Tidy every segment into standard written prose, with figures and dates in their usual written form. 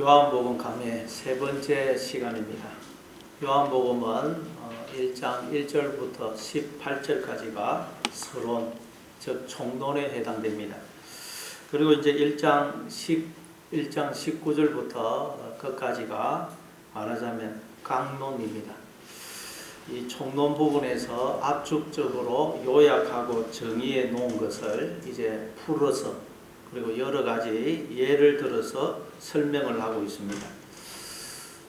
요한복음 강의 세 번째 시간입니다. 요한복음은 1장 1절부터 18절까지가 서론, 즉 총론에 해당됩니다. 그리고 이제 1장 19절부터 끝까지가 말하자면 강론입니다. 이 총론 부분에서 압축적으로 요약하고 정의해 놓은 것을 이제 풀어서 그리고 여러 가지 예를 들어서 설명을 하고 있습니다.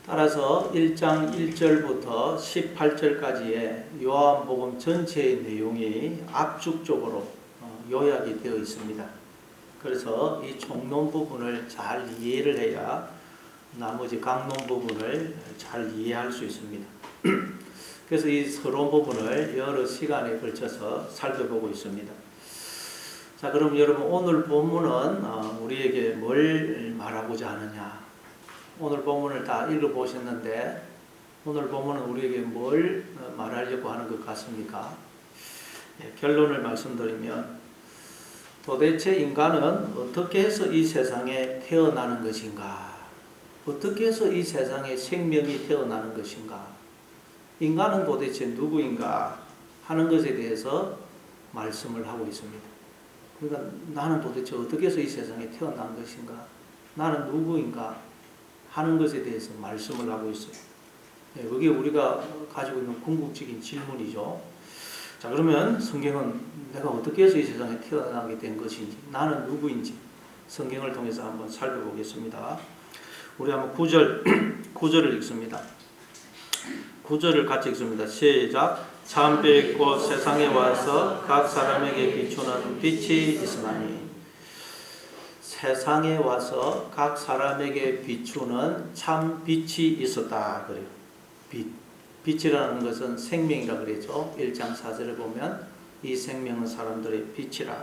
따라서 1장 1절부터 18절까지의 요한복음 전체의 내용이 압축적으로 요약이 되어 있습니다. 그래서 이 총론 부분을 잘 이해를 해야 나머지 강론 부분을 잘 이해할 수 있습니다. 그래서 이 서론 부분을 여러 시간에 걸쳐서 살펴보고 있습니다. 자, 그럼 여러분 오늘 본문은 우리에게 뭘 말하고자 하느냐? 오늘 본문을 다 읽어보셨는데 오늘 본문은 우리에게 뭘 말하려고 하는 것 같습니까? 결론을 말씀드리면 도대체 인간은 어떻게 해서 이 세상에 태어나는 것인가? 어떻게 해서 이 세상에 생명이 태어나는 것인가? 인간은 도대체 누구인가? 하는 것에 대해서 말씀을 하고 있습니다. 그러니까 나는 도대체 어떻게 해서 이 세상에 태어난 것인가? 나는 누구인가? 하는 것에 대해서 말씀을 하고 있어요. 그게 우리가 가지고 있는 궁극적인 질문이죠. 자, 그러면 성경은 내가 어떻게 해서 이 세상에 태어나게 된 것인지, 나는 누구인지 성경을 통해서 한번 살펴보겠습니다. 우리 한번 9절을 읽습니다. 9절을 같이 읽습니다. 시작. 참빛 곧 세상에 와서 각 사람에게 비추는 빛이 있으나니. 세상에 와서 각 사람에게 비추는 참 빛이 있었다 그래요. 빛이라는 것은 생명이라 그랬죠. 1장 4절에 보면 이 생명은 사람들의 빛이라.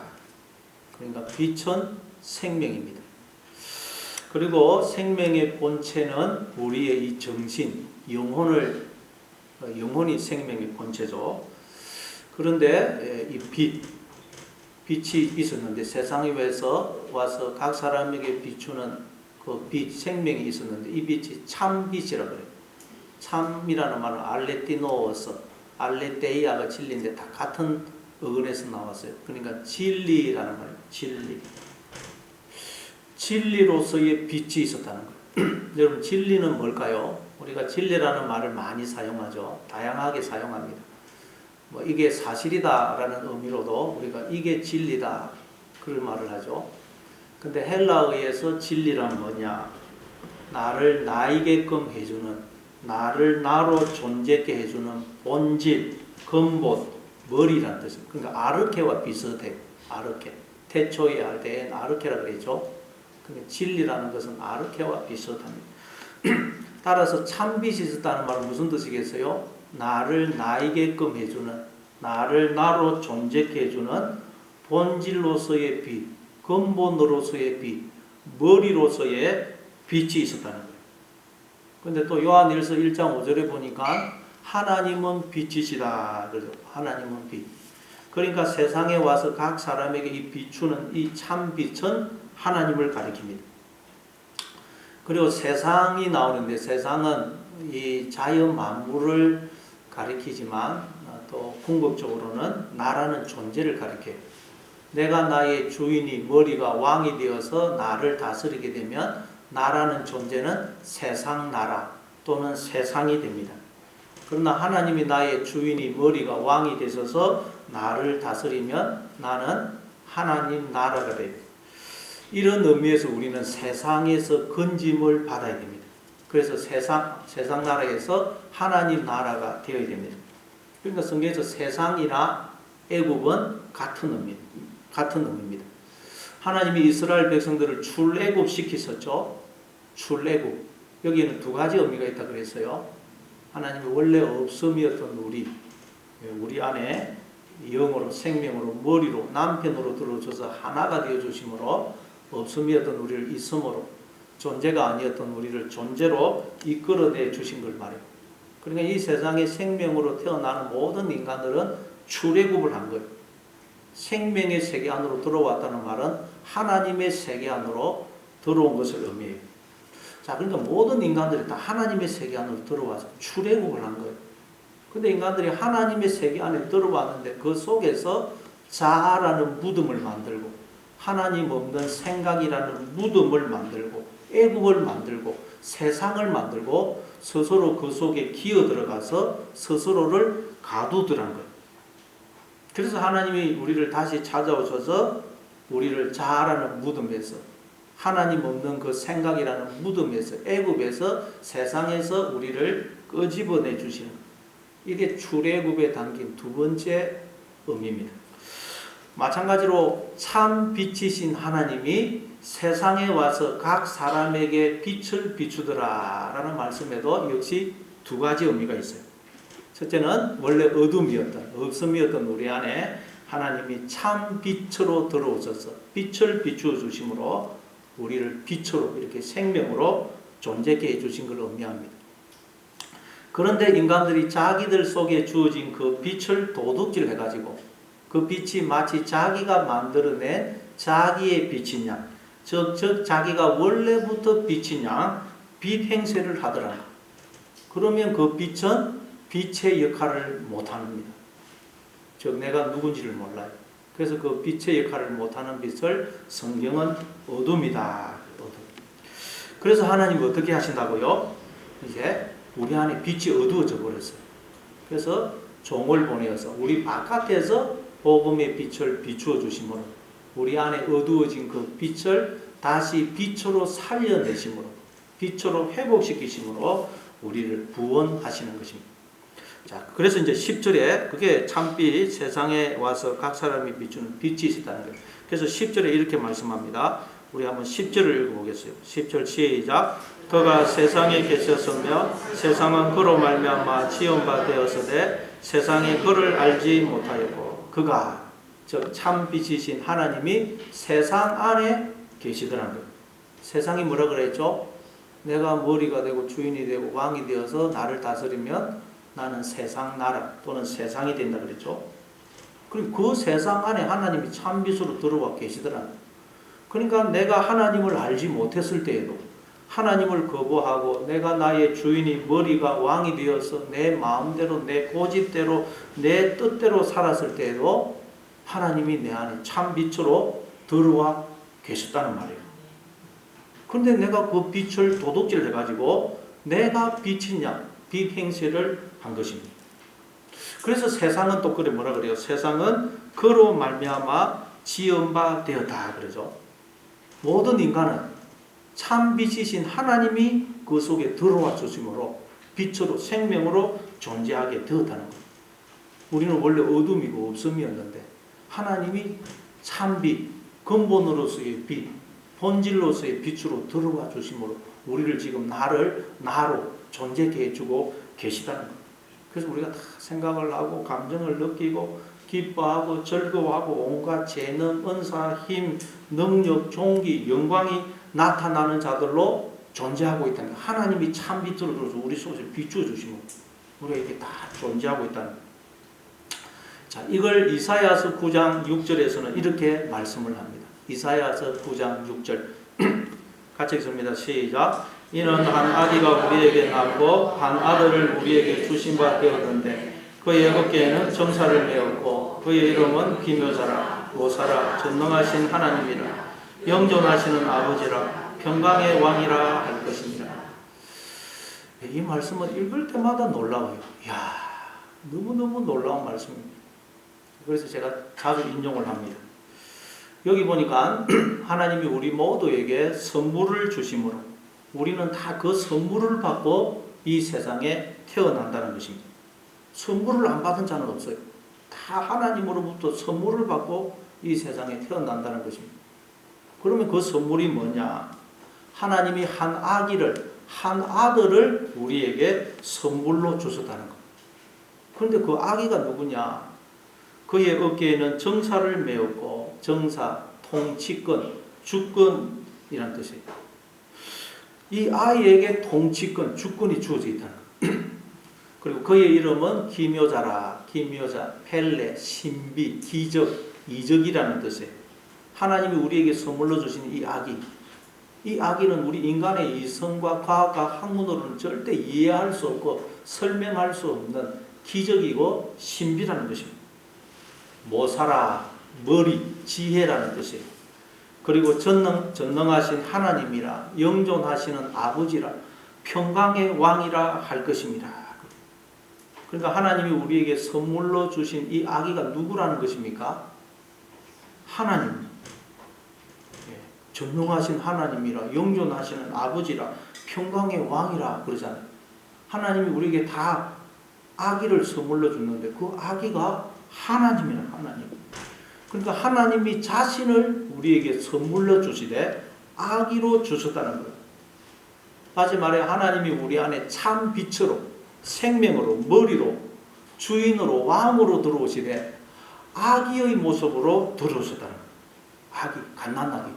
그러니까 빛은 생명입니다. 그리고 생명의 본체는 우리의 이 정신, 영혼이 생명의 본체죠. 그런데 이 빛이 있었는데 세상에 와서 각 사람에게 비추는 그 빛, 생명이 있었는데 이 빛이 참 빛이라 그래요. 참이라는 말은 알레티노어서, 알레테이아가 진리인데 다 같은 어근에서 나왔어요. 그러니까 진리라는 말이에요. 진리로서의 빛이 있었다는 거예요. 여러분, 진리는 뭘까요? 우리가 진리라는 말을 많이 사용하죠. 다양하게 사용합니다. 이게 사실이다라는 의미로도 우리가 이게 진리다 그런 말을 하죠. 근데 헬라어에서 진리란 뭐냐? 나를 나이게끔 해주는, 나를 나로 존재케 해주는 본질, 근본, 머리란 뜻입니다. 그러니까 아르케와 비슷해요. 아르케. 태초에 할 때엔 아르케라 그랬죠. 그러니까 진리라는 것은 아르케와 비슷합니다. 따라서 참빛이 있었다는 말은 무슨 뜻이겠어요? 나를 나이게끔 해주는, 나를 나로 존재케 해주는 본질로서의 빛, 근본으로서의 빛, 머리로서의 빛이 있었다는 거예요. 근데 또 요한일서 1장 5절에 보니까 하나님은 빛이시다. 그래서 하나님은 빛. 그러니까 세상에 와서 각 사람에게 이 비추는 이 참빛은 하나님을 가리킵니다. 그리고 세상이 나오는데 세상은 이 자연 만물을 가리키지만 또 궁극적으로는 나라는 존재를 가리켜요. 내가 나의 주인이 머리가 왕이 되어서 나를 다스리게 되면 나라는 존재는 세상 나라 또는 세상이 됩니다. 그러나 하나님이 나의 주인이 머리가 왕이 되셔서 나를 다스리면 나는 하나님 나라가 돼요. 이런 의미에서 우리는 세상에서 건짐을 받아야 됩니다. 그래서 세상 나라에서 하나님 나라가 되어야 됩니다. 그러니까 성경에서 세상이나 애굽은 같은 의미입니다. 하나님이 이스라엘 백성들을 출애굽 시키셨죠. 출애굽. 여기에는 두 가지 의미가 있다 그랬어요. 하나님이 원래 없음이었던 우리 안에 영으로, 생명으로, 머리로, 남편으로 들어오셔서 하나가 되어 주심으로 없음이었던 우리를 있음으로, 존재가 아니었던 우리를 존재로 이끌어내 주신 걸 말해요. 그러니까 이 세상에 생명으로 태어나는 모든 인간들은 출애굽을 한 거예요. 생명의 세계 안으로 들어왔다는 말은 하나님의 세계 안으로 들어온 것을 의미해요. 자, 그러니까 모든 인간들이 다 하나님의 세계 안으로 들어와서 출애굽을 한 거예요. 근데 인간들이 하나님의 세계 안에 들어왔는데 그 속에서 자아라는 무덤을 만들고 하나님 없는 생각이라는 무덤을 만들고 애굽을 만들고 세상을 만들고 스스로 그 속에 기어 들어가서 스스로를 가두더란 거예요. 그래서 하나님이 우리를 다시 찾아오셔서 우리를 자아라는 무덤에서 하나님 없는 그 생각이라는 무덤에서 애굽에서 세상에서 우리를 끄집어내 주시는 거예요. 이게 출애굽에 담긴 두 번째 의미입니다. 마찬가지로 참 빛이신 하나님이 세상에 와서 각 사람에게 빛을 비추더라 라는 말씀에도 역시 두 가지 의미가 있어요. 첫째는 원래 어둠이었던 없음이었던 우리 안에 하나님이 참 빛으로 들어오셔서 빛을 비추어 주심으로 우리를 빛으로 이렇게 생명으로 존재케 해주신 걸 의미합니다. 그런데 인간들이 자기들 속에 주어진 그 빛을 도둑질 해가지고 그 빛이 마치 자기가 만들어낸 자기의 빛이냐, 즉 자기가 원래부터 빛이냐 빛 행세를 하더라. 그러면 그 빛은 빛의 역할을 못합니다. 즉 내가 누군지를 몰라요. 그래서 그 빛의 역할을 못하는 빛을 성경은 어둠이다. 어둠. 그래서 하나님이 어떻게 하신다고요? 이제 우리 안에 빛이 어두워져 버렸어요. 그래서 종을 보내어서 우리 바깥에서 복음의 빛을 비추어 주심으로 우리 안에 어두워진 그 빛을 다시 빛으로 살려내심으로 빛으로 회복시키심으로 우리를 구원하시는 것입니다. 자, 그래서 이제 10절에 그게 참빛 세상에 와서 각 사람이 비추는 빛이 있다는 거예요. 그래서 10절에 이렇게 말씀합니다. 우리 한번 10절을 읽어보겠어요. 10절 시작. 그가 세상에 계셨으며 세상은 그로 말미암아 지은 바 되었으되 세상이 그를 알지 못하였고 그가 즉 참빛이신 하나님이 세상 안에 계시더라는 거예요. 세상이 뭐라 그랬죠? 내가 머리가 되고 주인이 되고 왕이 되어서 나를 다스리면 나는 세상 나라 또는 세상이 된다 그랬죠. 그럼 그 세상 안에 하나님이 참빛으로 들어와 계시더라. 그러니까 내가 하나님을 알지 못했을 때에도 하나님을 거부하고 내가 나의 주인이 머리가 왕이 되어서 내 마음대로 내 고집대로 내 뜻대로 살았을 때에도 하나님이 내 안에 참빛으로 들어와 계셨다는 말이에요. 그런데 내가 그 빛을 도둑질 해가지고 내가 빛이냐 빛 행세를 한 것입니다. 그래서 세상은 또 그래 뭐라 그래요? 세상은 그로 말미암아 지은 바 되었다 그러죠. 모든 인간은 참 빛이신 하나님이 그 속에 들어와 주심으로 빛으로 생명으로 존재하게 되었다는 거예요. 우리는 원래 어둠이고 없음이었는데 하나님이 참 빛, 근본으로서의 빛, 본질로서의 빛으로 들어와 주심으로 우리를 지금 나로 존재케 해주고 계시다는 거예요. 그래서 우리가 다 생각을 하고 감정을 느끼고 기뻐하고 즐거워하고 온갖 재능, 은사, 힘, 능력, 종기, 영광이 나타나는 자들로 존재하고 있다는 거예요. 하나님이 참 빛으로 들어서 우리 속에 비추어 주시면 우리가 이렇게 다 존재하고 있다는 거예요. 자, 이걸 이사야서 9장 6절에서는 이렇게 말씀을 합니다. 이사야서 9장 6절 같이 읽습니다. 시작. 이는 한 아기가 우리에게 낳고 한 아들을 우리에게 주신 바 되었는데 그의 어깨에는 정사를 메었고 그의 이름은 기묘자라 모사라 전능하신 하나님이라 영존하시는 아버지라 평강의 왕이라 할 것입니다. 이 말씀은 읽을 때마다 놀라워요. 이야, 너무너무 놀라운 말씀입니다. 그래서 제가 자주 인용을 합니다. 여기 보니까 하나님이 우리 모두에게 선물을 주심으로 우리는 다 그 선물을 받고 이 세상에 태어난다는 것입니다. 선물을 안 받은 자는 없어요. 다 하나님으로부터 선물을 받고 이 세상에 태어난다는 것입니다. 그러면 그 선물이 뭐냐? 하나님이 한 아들을 우리에게 선물로 주셨다는 것. 그런데 그 아기가 누구냐? 그의 어깨에는 정사를 메었고 정사, 통치권, 주권이란 뜻이에요. 이 아이에게 통치권, 주권이 주어져 있다는 것. 그리고 그의 이름은 기묘자라. 기묘자, 펠레, 신비, 기적, 이적이라는 뜻이에요. 하나님이 우리에게 선물로 주신 이 아기, 이 아기는 우리 인간의 이성과 과학과 학문으로는 절대 이해할 수 없고 설명할 수 없는 기적이고 신비라는 것입니다. 모사라, 머리, 지혜라는 뜻이에요. 그리고 전능하신 하나님이라, 영존하시는 아버지라, 평강의 왕이라 할 것입니다. 그러니까 하나님이 우리에게 선물로 주신 이 아기가 누구라는 것입니까? 하나님. 전능하신 하나님이라, 영존하시는 아버지라, 평강의 왕이라 그러잖아요. 하나님이 우리에게 다 아기를 선물로 줬는데 그 아기가 하나님이라, 하나님. 그러니까 하나님이 자신을 우리에게 선물로 주시되 아기로 주셨다는 거예요. 다시 말해 하나님이 우리 안에 참 빛으로, 생명으로, 머리로, 주인으로, 왕으로 들어오시되 아기의 모습으로 들어오셨다는 거예요. 아기, 갓난아기.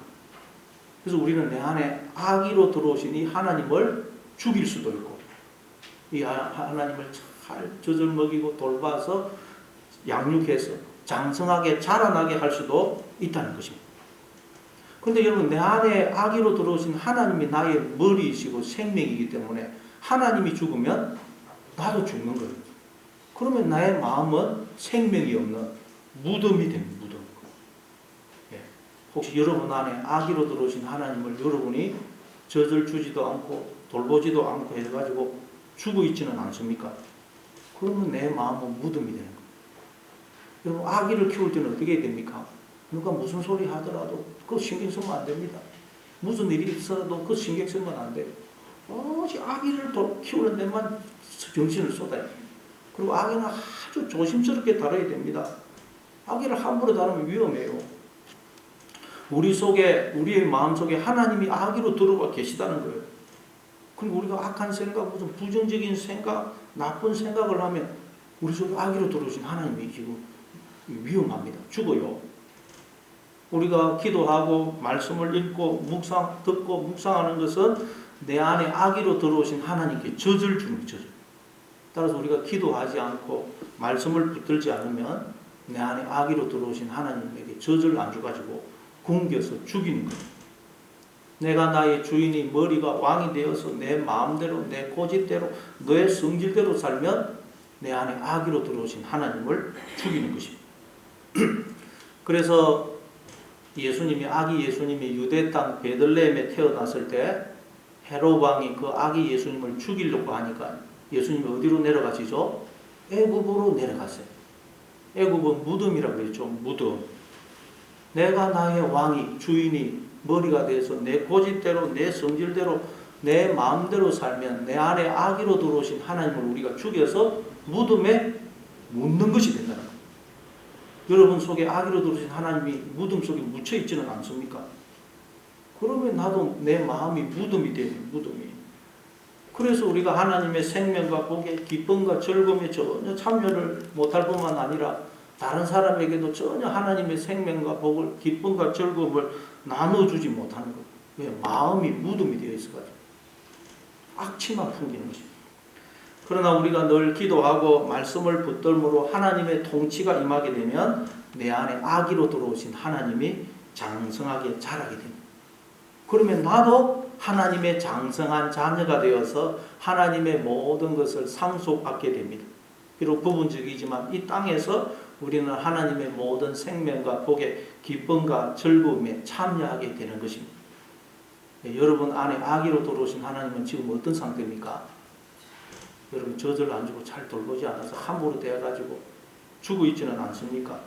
그래서 우리는 내 안에 아기로 들어오신 이 하나님을 죽일 수도 있고 이 하나님을 잘 젖을 먹이고 돌봐서 양육해서 장성하게 자라나게 할 수도 있다는 것입니다. 그런데 여러분, 내 안에 아기로 들어오신 하나님이 나의 머리이시고 생명이기 때문에 하나님이 죽으면 나도 죽는 거예요. 그러면 나의 마음은 생명이 없는 무덤이 됩니다. 무덤. 혹시 여러분 안에 아기로 들어오신 하나님을 여러분이 젖을 주지도 않고 돌보지도 않고 해가지고 죽어 있지는 않습니까? 그러면 내 마음은 무덤이 되는 거예요. 여러분, 아기를 키울 때는 어떻게 해야 됩니까? 누가 무슨 소리 하더라도 그거 신경 쓰면 안 됩니다. 무슨 일이 있어도 그거 신경 쓰면 안 돼요. 아기를 키우는 데만 정신을 쏟아야 돼요. 그리고 아기는 아주 조심스럽게 다뤄야 됩니다. 아기를 함부로 다루면 위험해요. 우리 속에, 우리의 마음 속에 하나님이 아기로 들어와 계시다는 거예요. 그리고 우리가 악한 생각, 무슨 부정적인 생각, 나쁜 생각을 하면 우리 속에 아기로 들어오신 하나님이 지금 위험합니다. 죽어요. 우리가 기도하고 말씀을 읽고 듣고 묵상하는 것은 내 안에 아기로 들어오신 하나님께 젖을 주는 젖을. 따라서 우리가 기도하지 않고 말씀을 붙들지 않으면 내 안에 아기로 들어오신 하나님에게 젖을 안 줘가지고 굶겨서 죽이는 거예요. 내가 나의 주인이 머리가 왕이 되어서 내 마음대로, 내 고집대로, 너의 성질대로 살면 내 안에 아기로 들어오신 하나님을 죽이는 것입니다. 그래서 아기 예수님이 유대 땅 베들레헴에 태어났을 때 헤롯 왕이 그 아기 예수님을 죽이려고 하니까 예수님이 어디로 내려가시죠? 애굽으로 내려갔어요. 애굽은 무덤이라고 그랬죠. 무덤. 내가 나의 왕이, 주인이 머리가 돼서 내 고집대로, 내 성질대로, 내 마음대로 살면 내 안에 아기로 들어오신 하나님을 우리가 죽여서 무덤에 묻는 것이 된다는 거예요. 여러분 속에 아기로 들어오신 하나님이 무덤 속에 묻혀 있지는 않습니까? 그러면 나도 내 마음이 무덤이 돼요. 무덤이. 그래서 우리가 하나님의 생명과 복에 기쁨과 즐거움에 전혀 참여를 못할 뿐만 아니라 다른 사람에게도 전혀 하나님의 생명과 복을, 기쁨과 즐거움을 나눠주지 못하는 거예요. 왜? 마음이 무덤이 되어 있어가지고 악취만 풍기는 것입니다. 그러나 우리가 늘 기도하고 말씀을 붙들므로 하나님의 통치가 임하게 되면 내 안에 아기로 들어오신 하나님이 장성하게 자라게 됩니다. 그러면 나도 하나님의 장성한 자녀가 되어서 하나님의 모든 것을 상속받게 됩니다. 비록 부분적이지만 이 땅에서 우리는 하나님의 모든 생명과 복의 기쁨과 즐거움에 참여하게 되는 것입니다. 여러분 안에 아기로 들어오신 하나님은 지금 어떤 상태입니까? 여러분 젖을 안 주고 잘 돌보지 않아서 함부로 되어가지고 죽어 있지는 않습니까?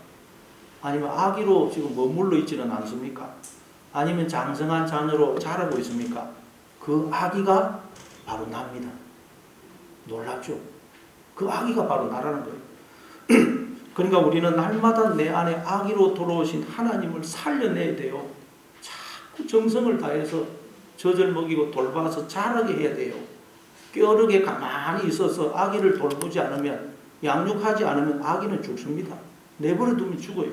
아니면 아기로 지금 머물러 있지는 않습니까? 아니면 장성한 자녀로 자라고 있습니까? 그 아기가 바로 납니다. 놀랍죠? 그 아기가 바로 나라는 거예요. 그러니까 우리는 날마다 내 안에 아기로 돌아오신 하나님을 살려내야 돼요. 자꾸 정성을 다해서 젖을 먹이고 돌봐서 자라게 해야 돼요. 뼈르게 가만히 있어서 아기를 돌보지 않으면, 양육하지 않으면 아기는 죽습니다. 내버려 두면 죽어요.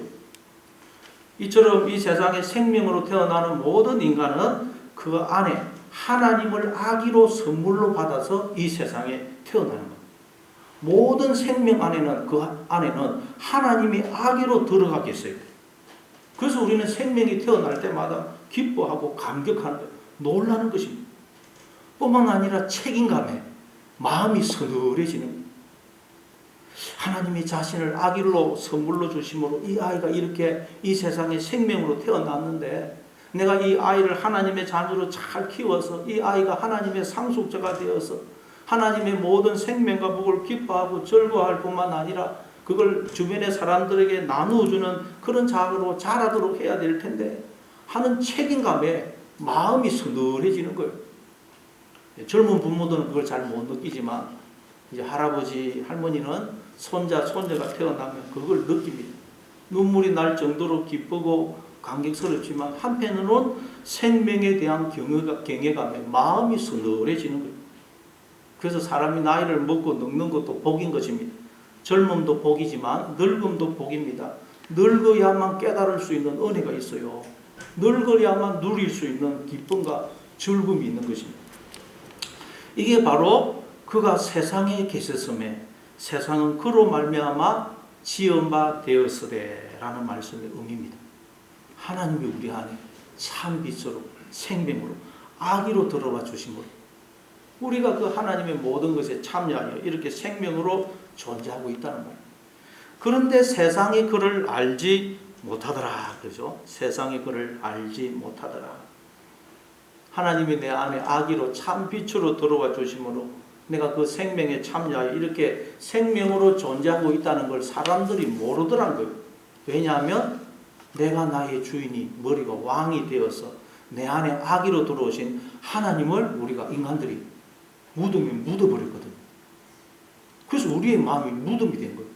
이처럼 이 세상에 생명으로 태어나는 모든 인간은 그 안에 하나님을 아기로 선물로 받아서 이 세상에 태어나는 겁니다. 모든 생명 안에는, 그 안에는 하나님이 아기로 들어가 계세요. 그래서 우리는 생명이 태어날 때마다 기뻐하고 감격하는 거예요. 놀라는 것입니다. 뿐만 아니라 책임감에 마음이 서늘해지는 거예요. 하나님이 자신을 아기로 선물로 주심으로 이 아이가 이렇게 이 세상에 생명으로 태어났는데 내가 이 아이를 하나님의 자녀로 잘 키워서 이 아이가 하나님의 상속자가 되어서 하나님의 모든 생명과 복을 기뻐하고 즐거워할 뿐만 아니라 그걸 주변의 사람들에게 나누어주는 그런 자로 자라도록 해야 될 텐데 하는 책임감에 마음이 서늘해지는 거예요. 젊은 부모들은 그걸 잘 못 느끼지만 이제 할아버지, 할머니는 손자, 손녀가 태어나면 그걸 느낍니다. 눈물이 날 정도로 기쁘고 감격스럽지만 한편으로는 생명에 대한 경외감에 마음이 서늘해지는 거예요. 그래서 사람이 나이를 먹고 늙는 것도 복인 것입니다. 젊음도 복이지만 늙음도 복입니다. 늙어야만 깨달을 수 있는 은혜가 있어요. 늙어야만 누릴 수 있는 기쁨과 즐거움이 있는 것입니다. 이게 바로 그가 세상에 계셨음에 세상은 그로 말미암아 지은 바 되었으되라는 말씀의 의미입니다. 하나님이 우리 안에 참 빛으로 생명으로 아기로 들어와 주심으로 우리가 그 하나님의 모든 것에 참여하여 이렇게 생명으로 존재하고 있다는 거예요. 그런데 세상이 그를 알지 못하더라. 그죠? 세상이 그를 알지 못하더라. 하나님이 내 안에 아기로 참 빛으로 들어와 주심으로 내가 그 생명에 참여하여 이렇게 생명으로 존재하고 있다는 걸 사람들이 모르더란 거예요. 왜냐하면 내가 나의 주인이 머리가 왕이 되어서 내 안에 아기로 들어오신 하나님을 우리가 인간들이 무덤에 묻어버렸거든요. 그래서 우리의 마음이 무덤이 된 거예요.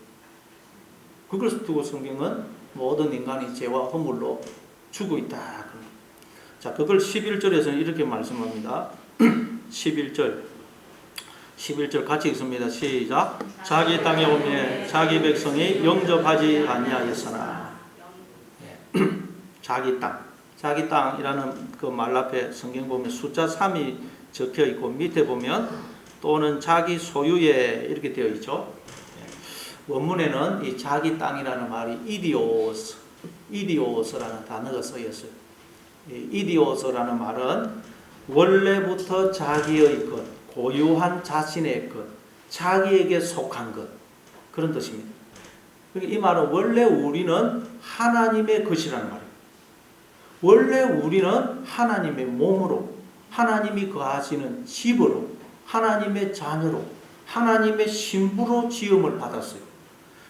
그것을 두고 성경은 모든 인간이 죄와 허물로 죽어 있다. 자, 그걸 11절에서는 이렇게 말씀합니다. 11절 같이 읽습니다. 시작. 자기 땅에 오매 자기 백성이 영접하지 아니하였으나. 자기 땅이라는 그 말 앞에 성경 보면 숫자 3이 적혀 있고 밑에 보면 또는 자기 소유에 이렇게 되어 있죠. 원문에는 이 자기 땅이라는 말이 이디오스라는 단어가 쓰였어요. 이디오스라는 말은 원래부터 자기의 것, 고유한 자신의 것, 자기에게 속한 것 그런 뜻입니다. 이 말은 원래 우리는 하나님의 것이라는 말이에요. 원래 우리는 하나님의 몸으로 하나님이 거하시는 집으로 하나님의 자녀로 하나님의 신부로 지음을 받았어요.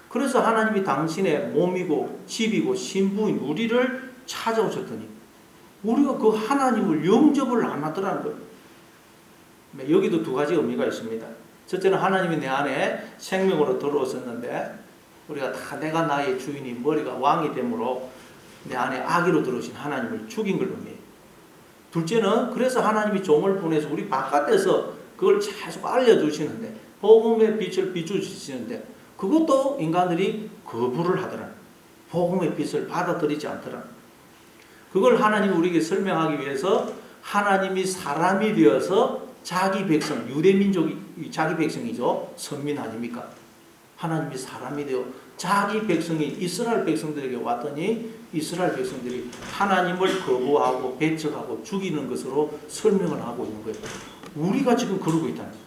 그래서 하나님이 당신의 몸이고 집이고 신부인 우리를 찾아오셨더니 우리가 그 하나님을 영접을 안 하더라는 거예요. 여기도 두 가지 의미가 있습니다. 첫째는 하나님이 내 안에 생명으로 들어오셨는데 우리가 다 내가 나의 주인이 머리가 왕이 되므로 내 안에 아기로 들어오신 하나님을 죽인 걸 의미해요. 둘째는 그래서 하나님이 종을 보내서 우리 바깥에서 그걸 계속 알려주시는데 복음의 빛을 비추시는데 그것도 인간들이 거부를 하더라. 복음의 빛을 받아들이지 않더라. 그걸 하나님이 우리에게 설명하기 위해서 하나님이 사람이 되어서 자기 백성, 유대민족이 자기 백성이죠. 선민 아닙니까? 하나님이 사람이 되어 자기 백성이 이스라엘 백성들에게 왔더니 이스라엘 백성들이 하나님을 거부하고 배척하고 죽이는 것으로 설명을 하고 있는 거예요. 우리가 지금 그러고 있다는 거예요.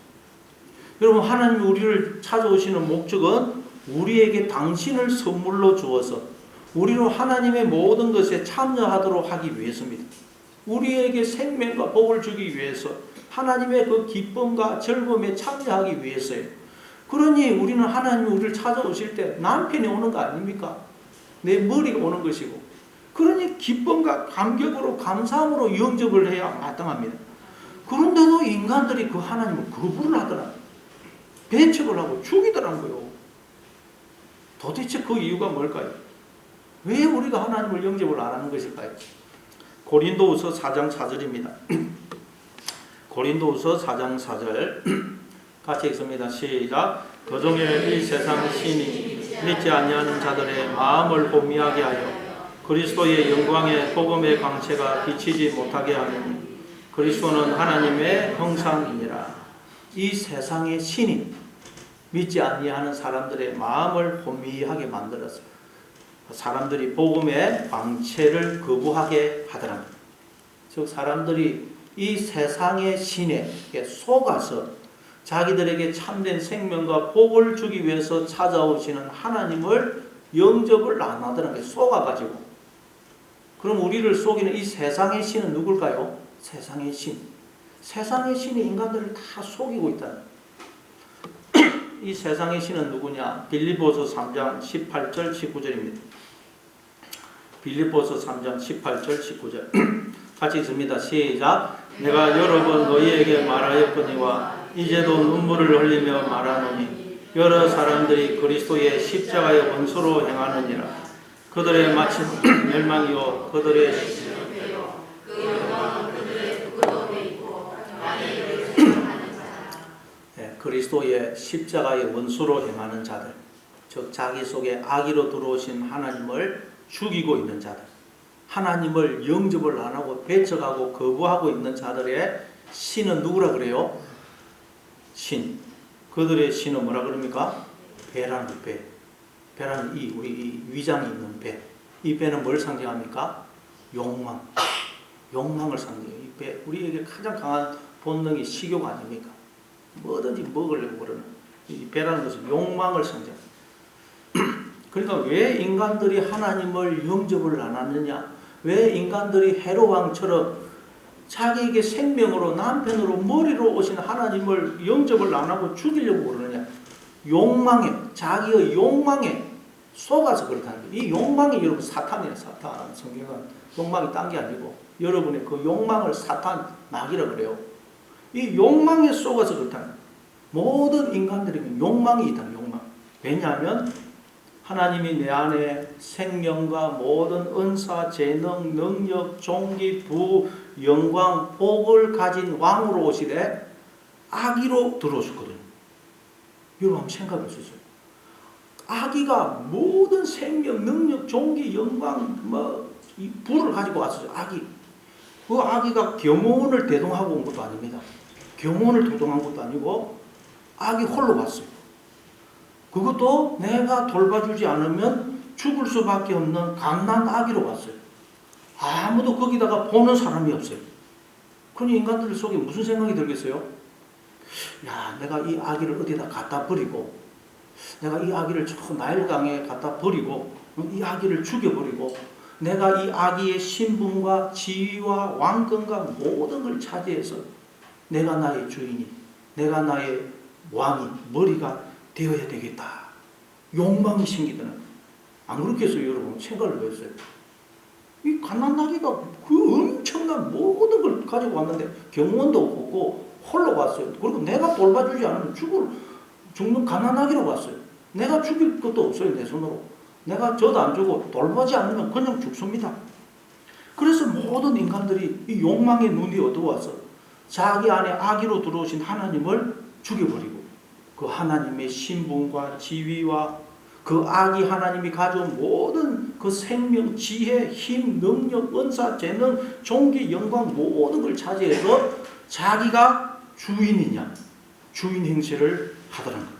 여러분 하나님이 우리를 찾아오시는 목적은 우리에게 당신을 선물로 주어서 우리로 하나님의 모든 것에 참여하도록 하기 위해서입니다. 우리에게 생명과 복을 주기 위해서 하나님의 그 기쁨과 즐거움에 참여하기 위해서예요. 그러니 우리는 하나님이 우리를 찾아오실 때 남편이 오는 거 아닙니까? 내 머리가 오는 것이고 그러니 기쁨과 감격으로 감사함으로 영접을 해야 마땅합니다. 그런데도 인간들이 그 하나님을 거부를 하더라. 배척을 하고 죽이더란 거예요. 도대체 그 이유가 뭘까요? 왜 우리가 하나님을 영접을 안 하는 것일까요? 고린도후서 4장 4절입니다. 고린도후서 4장 4절 같이 읽습니다. 시작. 도중에 이 세상 신이 믿지 아니하는 자들의 마음을 혼미하게 하여 그리스도의 영광의 복음의 광채가 비치지 못하게 하느니 그리스도는 하나님의 형상이니라. 이 세상의 신이 믿지 아니하는 사람들의 마음을 혼미하게 만들어서 사람들이 복음의 광채를 거부하게 하더랍니다. 즉 사람들이 이 세상의 신에 속아서 자기들에게 참된 생명과 복을 주기 위해서 찾아오시는 하나님을 영접을 안 하더라는 게 속아가지고. 그럼 우리를 속이는 이 세상의 신은 누굴까요? 세상의 신. 세상의 신이 인간들을 다 속이고 있다. 이 세상의 신은 누구냐? 빌립보서 3장 18절 19절입니다. 빌립보서 3장 18절 19절 같이 있습니다. 시작. 내가 여러 번 너희에게 말하였거니와 이제도 눈물을 흘리며 말하노니 여러 사람들이 그리스도의 십자가의 원수로 행하느니라. 그들의 마침은 멸망이요 그들의 그리스도의 십자가의 원수로 행하는 자들, 즉 자기 속에 악의로 들어오신 하나님을 죽이고 있는 자들, 하나님을 영접을 안 하고 배척하고 거부하고 있는 자들의 신은 누구라 그래요? 신. 그들의 신은 뭐라 그럽니까? 배라는 배. 배라는 우리 이 위장이 있는 배. 이 배는 뭘 상징합니까? 욕망. 욕망을 상징해요. 이 배, 우리에게 가장 강한 본능이 식욕 아닙니까? 뭐든지 먹으려고 그러는 이 배라는 것은 욕망을 상징합니다. 그러니까 왜 인간들이 하나님을 영접을 안 하느냐? 왜 인간들이 헤롯왕처럼 자기에게 생명으로 남편으로 머리로 오신 하나님을 영접을 안 하고 죽이려고 그러느냐? 욕망에, 자기의 욕망에 속아서 그렇다는 거예요. 이 욕망이 여러분 사탄이에요. 사탄. 성경은 욕망이 딴 게 아니고 여러분의 그 욕망을 사탄 마귀라 그래요. 이 욕망에 속아서 그렇다는 거예요. 모든 인간들에게 욕망이 있다는 욕망. 왜냐하면 하나님이 내 안에 생명과 모든 은사, 재능, 능력, 존귀, 부, 영광, 복을 가진 왕으로 오시되 악의로 들어오셨거든요. 여러분 한번 생각해 보세요. 악의가 모든 생명, 능력, 존귀, 영광, 이 부를 가지고 왔어요. 악의. 그 악의가 겸원을 대동하고 온 것도 아닙니다. 겸원을 대동한 것도 아니고 악이 홀로 왔어요. 그것도 내가 돌봐주지 않으면 죽을 수밖에 없는 갓난 아기로 왔어요. 아무도 거기다가 보는 사람이 없어요. 그러니 인간들 속에 무슨 생각이 들겠어요? 야, 내가 이 아기를 어디다 갖다 버리고, 내가 이 아기를 저 나일강에 갖다 버리고, 이 아기를 죽여버리고, 내가 이 아기의 신분과 지위와 왕권과 모든 걸 차지해서 내가 나의 주인이, 내가 나의 왕이, 머리가 되어야 되겠다. 욕망이 생기더라고요. 안 그렇게 해서 여러분 생각을 해보세요. 이 갓난아기가 그 엄청난 모든 걸 가지고 왔는데 경원도 없고 홀로 왔어요. 그리고 내가 돌봐주지 않으면 죽는 갓난아기로 왔어요. 내가 죽일 것도 없어요. 내 손으로. 내가 저도 안 주고 돌보지 않으면 그냥 죽습니다. 그래서 모든 인간들이 이 욕망의 눈이 어두워서 자기 안에 악의로 들어오신 하나님을 죽여버리고 그 하나님의 신분과 지위와 그 악이 하나님이 가져온 모든 그 생명, 지혜, 힘, 능력, 은사, 재능, 존귀, 영광 모든 걸 차지해서 자기가 주인이냐, 주인 행세를 하더라는 거예요.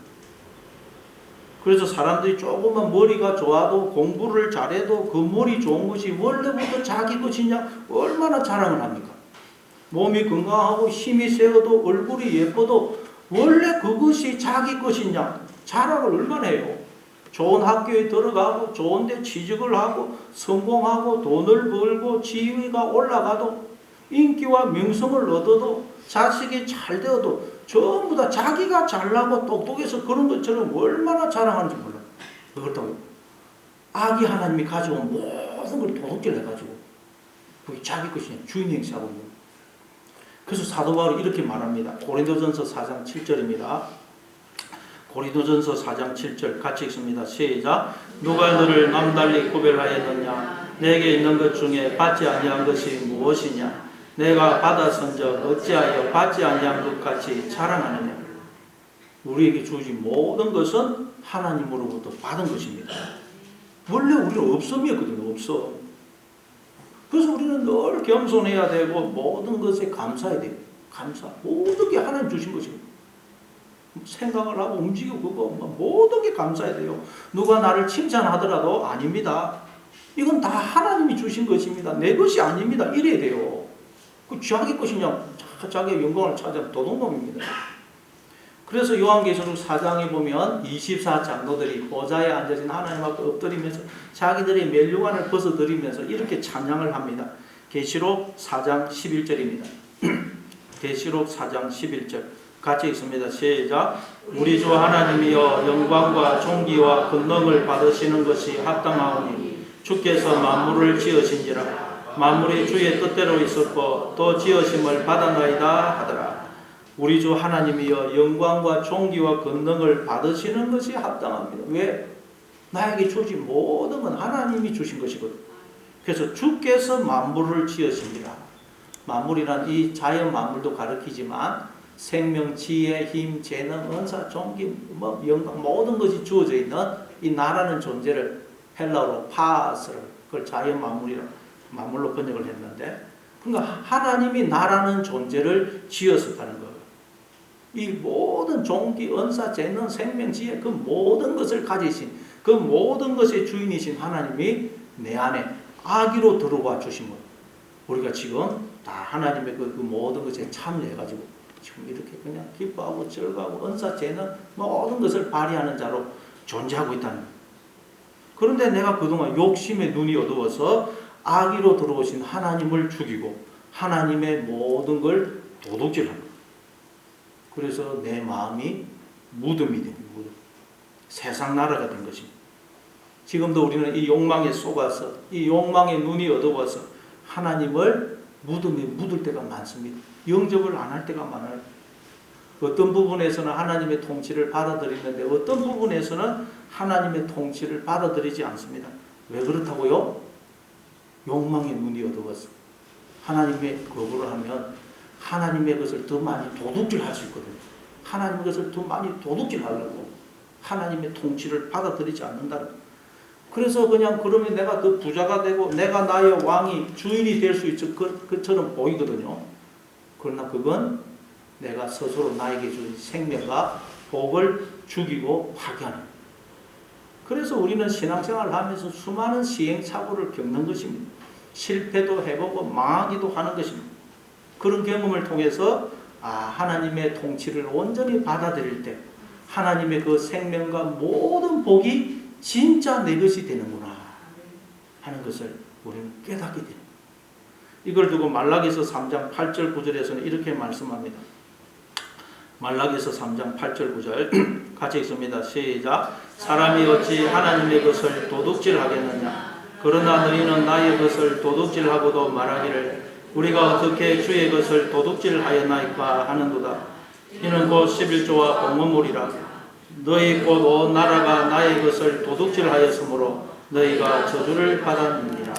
그래서 사람들이 조금만 머리가 좋아도 공부를 잘해도 그 머리 좋은 것이 원래부터 자기 것이냐 얼마나 자랑을 합니까? 몸이 건강하고 힘이 세어도 얼굴이 예뻐도 원래 그것이 자기 것이냐 자랑을 얼마나 해요. 좋은 학교에 들어가고 좋은 데 취직을 하고 성공하고 돈을 벌고 지위가 올라가도 인기와 명성을 얻어도 자식이 잘 되어도 전부 다 자기가 잘나고 똑똑해서 그런 것처럼 얼마나 자랑하는지 몰라요. 그렇다고요. 악이 하나님이 가져온 모든 걸 도둑질 해가지고 그게 자기 것이냐 주인 행세하고 있는 거예요. 그래서 사도 바울이 이렇게 말합니다. 고린도전서 4장 7절입니다. 고린도전서 4장 7절 같이 읽습니다. 시작. 누가 너를 남달리 구별하였느냐? 내게 있는 것 중에 받지 아니한 것이 무엇이냐? 내가 받았은즉 어찌하여 받지 아니한 것 같이 자랑하느냐? 우리에게 주어진 모든 것은 하나님으로부터 받은 것입니다. 원래 우리는 없음이었거든요. 없어. 그래서 우리는 늘 겸손해야 되고 모든 것에 감사해야 돼요. 감사. 모든 게 하나님 주신 것입니다. 생각을 하고 움직이고 모든 게 감사해야 돼요. 누가 나를 칭찬하더라도 아닙니다. 이건 다 하나님이 주신 것입니다. 내 것이 아닙니다. 이래야 돼요. 그 자기 것이냐, 자기의 영광을 찾아 도둑놈입니다. 그래서 요한계시록 4장에 보면 24장로들이 보좌에 앉으신 하나님 앞에 엎드리면서 자기들의 멸류관을 벗어드리면서 이렇게 찬양을 합니다. 계시록 4장 11절입니다. 계시록 4장 11절 같이 읽습니다. 시작. 우리 주 하나님이여 영광과 존귀와 권능을 받으시는 것이 합당하오니 주께서 만물을 지으신지라. 만물이 주의 뜻대로 있었고 또 지으심을 받았나이다 하더라. 우리 주 하나님이여 영광과 존귀와 권능을 받으시는 것이 합당합니다. 왜? 나에게 주신 모든 건 하나님이 주신 것이거든. 그래서 주께서 만물을 지으십니다. 만물이란 이 자연 만물도 가리키지만 생명, 지혜, 힘, 재능, 은사, 존귀, 영광 모든 것이 주어져 있는 이 나라는 존재를 헬라어로 파스를 그걸 자연 만물로 번역을 했는데, 그러니까 하나님이 나라는 존재를 지었었다는 거예요. 이 모든 존귀, 은사, 재능, 생명, 지혜 그 모든 것을 가지신 그 모든 것의 주인이신 하나님이 내 안에 아기로 들어와 주신 거예요. 우리가 지금 다 하나님의 그 모든 것에 참여해가지고 지금 이렇게 그냥 기뻐하고 즐거워하고 은사, 재능 모든 것을 발휘하는 자로 존재하고 있다는 거예요. 그런데 내가 그동안 욕심의 눈이 어두워서 아기로 들어오신 하나님을 죽이고 하나님의 모든 걸 도둑질한 거예요. 그래서 내 마음이 무덤이 됩니다. 무덤. 세상 나라가 된 것입니다. 지금도 우리는 이 욕망에 속아서 이 욕망의 눈이 어두워서 하나님을 무덤에 묻을 때가 많습니다. 영접을 안 할 때가 많아요. 어떤 부분에서는 하나님의 통치를 받아들이는데 어떤 부분에서는 하나님의 통치를 받아들이지 않습니다. 왜 그렇다고요? 욕망의 눈이 어두워서 하나님의 거부를 하면 하나님의 것을 더 많이 도둑질할 수 있거든요. 하나님의 것을 더 많이 도둑질하려고 하나님의 통치를 받아들이지 않는다는 거예요. 그래서 그냥 그러면 내가 더 부자가 되고 내가 나의 왕이 주인이 될 수 있을 것처럼 보이거든요. 그러나 그건 내가 스스로 나에게 준 생명과 복을 죽이고 파괴하는 거예요. 그래서 우리는 신앙생활을 하면서 수많은 시행착오를 겪는 것입니다. 실패도 해보고 망하기도 하는 것입니다. 그런 경험을 통해서 하나님의 통치를 온전히 받아들일 때 하나님의 그 생명과 모든 복이 진짜 내 것이 되는구나 하는 것을 우리는 깨닫게 됩니다. 이걸 두고 말라기서 3장 8절 9절에서는 이렇게 말씀합니다. 말라기서 3장 8절 9절 같이 읽습니다. 시작. 사람이 어찌 하나님의 것을 도둑질하겠느냐. 그러나 너희는 나의 것을 도둑질하고도 말하기를 우리가 어떻게 주의 것을 도둑질하였나이까 하는도다. 이는 곧 11조와 공문물이라. 너희 곧 온 나라가 나의 것을 도둑질하였으므로 너희가 저주를 받았느니라.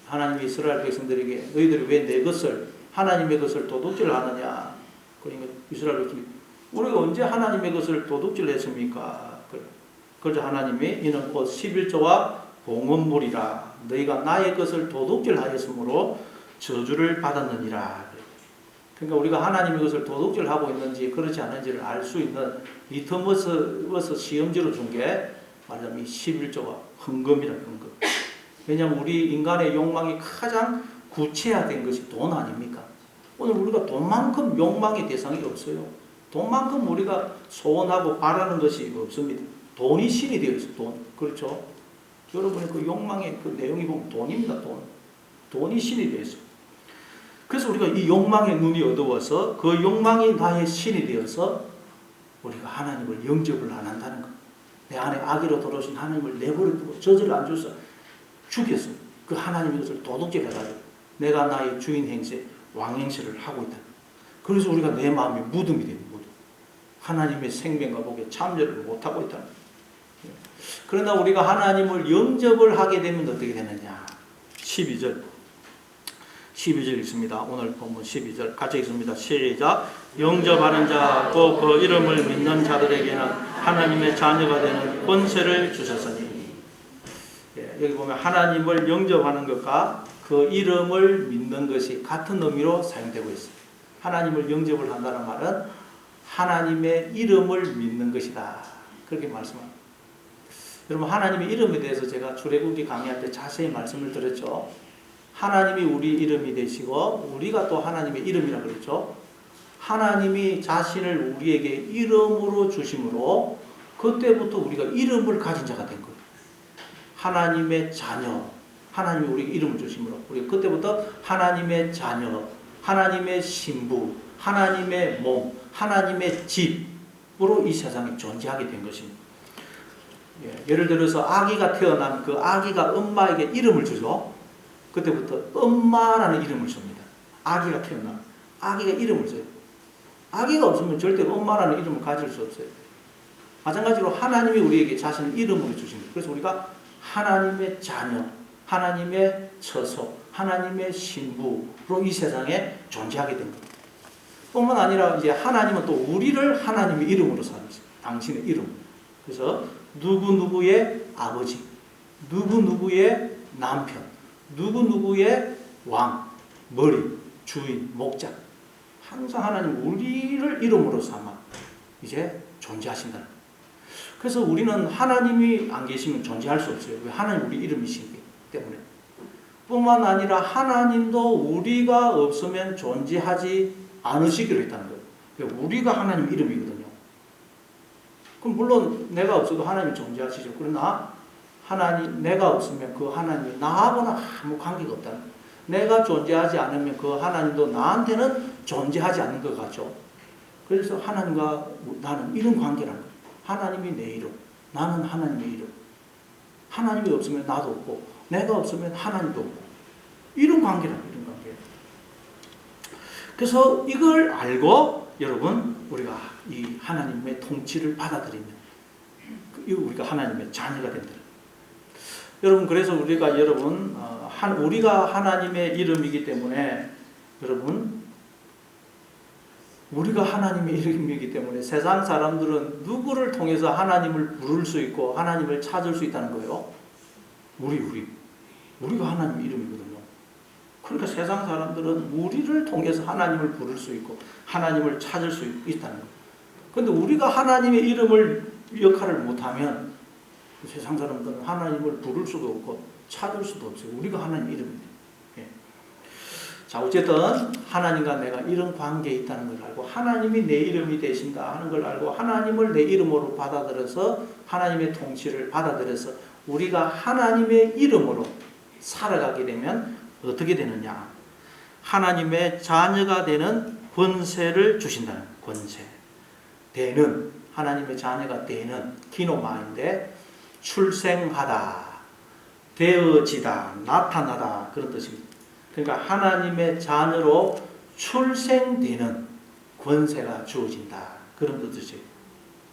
하나님이 이스라엘 백성들에게 너희들이 왜 내 것을 하나님의 것을 도둑질하느냐. 그러니까 이스라엘 백성이 우리가 언제 하나님의 것을 도둑질했습니까? 그래서 하나님이 이는 곧 11조와 봉헌물이라. 너희가 나의 것을 도둑질하였으므로 저주를 받았느니라. 그러니까 우리가 하나님의 것을 도둑질하고 있는지 그렇지 않은지를 알 수 있는 리트머스 시험지로 준 게 말하자면 이 11조가 헌금이라는 헌금. 왜냐하면 우리 인간의 욕망이 가장 구체화된 것이 돈 아닙니까? 오늘 우리가 돈만큼 욕망의 대상이 없어요. 돈만큼 우리가 소원하고 바라는 것이 없습니다. 돈이 신이 되어 있어요. 돈. 그렇죠? 여러분의 그 욕망의 그 내용이 보면 돈입니다. 돈. 돈이 신이 되어 있어요. 그래서 우리가 이 욕망의 눈이 어두워서 그 욕망이 나의 신이 되어서 우리가 하나님을 영접을 안 한다는 것. 내 안에 악의로 들어오신 하나님을 내버려두고 저주를 안 줘서 죽였어. 그 하나님의 것을 도둑질해가지고 내가 나의 주인 행세, 왕 행세를 하고 있다. 그래서 우리가 내 마음이 무덤이 됩니다. 무덤. 하나님의 생명과 복에 참여를 못하고 있다. 그러나 우리가 하나님을 영접을 하게 되면 어떻게 되느냐. 12절 읽습니다. 오늘 본문 12절 같이 읽습니다. 시작. 영접하는 자 또 그 이름을 믿는 자들에게는 하나님의 자녀가 되는 권세를 주셨으니. 여기 보면 하나님을 영접하는 것과 그 이름을 믿는 것이 같은 의미로 사용되고 있습니다. 하나님을 영접을 한다는 말은 하나님의 이름을 믿는 것이다. 그렇게 말씀합니다. 여러분 하나님의 이름에 대해서 제가 출애굽기 강의할 때 자세히 말씀을 드렸죠. 하나님이 우리 이름이 되시고 우리가 또 하나님의 이름이라 그랬죠. 하나님이 자신을 우리에게 이름으로 주심으로 그때부터 우리가 이름을 가진 자가 된 거예요. 하나님의 자녀, 하나님이 우리에게 이름을 주심으로 우리 그때부터 하나님의 자녀, 하나님의 신부, 하나님의 몸, 하나님의 집으로 이 세상에 존재하게 된 것입니다. 예를 들어서 아기가 태어나면 그 아기가 엄마에게 이름을 주죠. 그때부터 엄마라는 이름을 줍니다. 아기가 태어나면 아기가 이름을 줘요. 아기가 없으면 절대 엄마라는 이름을 가질 수 없어요. 마찬가지로 하나님이 우리에게 자신을 이름으로 주십니다. 그래서 우리가 하나님의 자녀, 하나님의 처소, 하나님의 신부로 이 세상에 존재하게 됩니다. 뿐만 아니라 이제 하나님은 또 우리를 하나님의 이름으로 삼으세요. 당신의 이름. 그래서 누구누구의 아버지, 누구누구의 남편, 누구누구의 왕, 머리, 주인, 목자. 항상 하나님 우리를 이름으로 삼아 이제 존재하신다는 거예요. 그래서 우리는 하나님이 안 계시면 존재할 수 없어요. 왜? 하나님 우리 이름이시기 때문에. 뿐만 아니라 하나님도 우리가 없으면 존재하지 않으시기로 했다는 거예요. 우리가 하나님 이름이거든요. 그럼 물론 내가 없어도 하나님이 존재하시죠. 그러나 하나님, 내가 없으면 그 하나님이 나하고는 아무 관계가 없다는 거예요. 내가 존재하지 않으면 그 하나님도 나한테는 존재하지 않는 것 같죠. 그래서 하나님과 나는 이런 관계라는 거예요. 하나님이 내 이름, 나는 하나님의 이름. 하나님이 없으면 나도 없고 내가 없으면 하나님도 없고 이런 관계라는 거예요. 이런 관계. 그래서 이걸 알고 여러분 우리가 이 하나님의 통치를 받아들이면 우리가 하나님의 자녀가 된다. 여러분 그래서 우리가 우리가 하나님의 이름이기 때문에 여러분 우리가 하나님의 이름이기 때문에 세상 사람들은 누구를 통해서 하나님을 부를 수 있고 하나님을 찾을 수 있다는 거예요. 우리가 하나님의 이름이거든요. 그러니까 세상 사람들은 우리를 통해서 하나님을 부를 수 있고 하나님을 찾을 수 있다는 거예요. 그런데 우리가 하나님의 이름을 역할을 못하면 세상 사람들은 하나님을 부를 수도 없고 찾을 수도 없어요. 우리가 하나님 이름입니다. 예. 자, 어쨌든 하나님과 내가 이런 관계에 있다는 걸 알고 하나님이 내 이름이 되신다 하는 걸 알고 하나님을 내 이름으로 받아들여서 하나님의 통치를 받아들여서 우리가 하나님의 이름으로 살아가게 되면 어떻게 되느냐? 하나님의 자녀가 되는 권세를 주신다는 권세. 되는 하나님의 자녀가 되는 기노마인데 출생하다, 되어지다, 나타나다 그런 뜻입니다. 그러니까 하나님의 자녀로 출생되는 권세가 주어진다 그런 뜻이에요.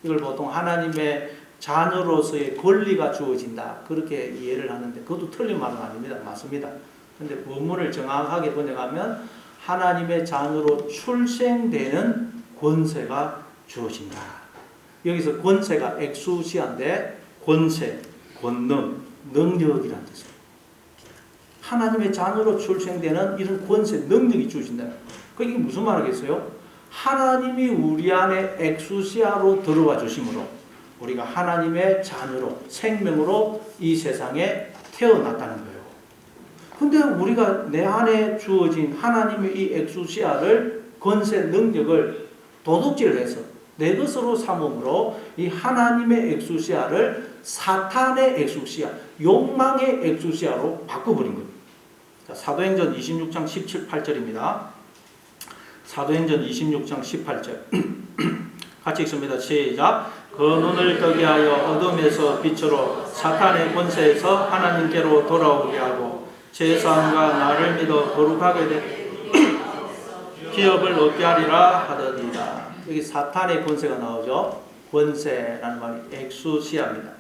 이걸 보통 하나님의 자녀로서의 권리가 주어진다 그렇게 이해를 하는데 그것도 틀린 말은 아닙니다. 맞습니다. 그런데 본문을 정확하게 번역하면 하나님의 자녀로 출생되는 권세가 주어진다. 여기서 권세가 엑수시아인데 권세, 권능, 능력이라는 뜻이에요. 하나님의 자녀로 출생되는 이런 권세, 능력이 주어진다. 그게 무슨 말이겠어요? 하나님이 우리 안에 엑수시아로 들어와 주심으로 우리가 하나님의 자녀로 생명으로 이 세상에 태어났다는 거예요. 근데 우리가 내 안에 주어진 하나님의 이 엑수시아를 권세, 능력을 도둑질해서 내 것으로 삼음으로 이 하나님의 엑수시아를 사탄의 엑수시아, 욕망의 엑수시아로 바꿔버린 거예요. 자, 사도행전 26장 17, 18절입니다. 사도행전 26장 18절 같이 읽습니다. 시작. 그 눈을 뜨게 하여 어둠에서 빛으로 사탄의 권세에서 하나님께로 돌아오게 하고 제사함과 나를 믿어 거룩하게 된 기업을 얻게 하리라 하더니라. 여기 사탄의 권세가 나오죠. 권세라는 말이 엑수시아입니다.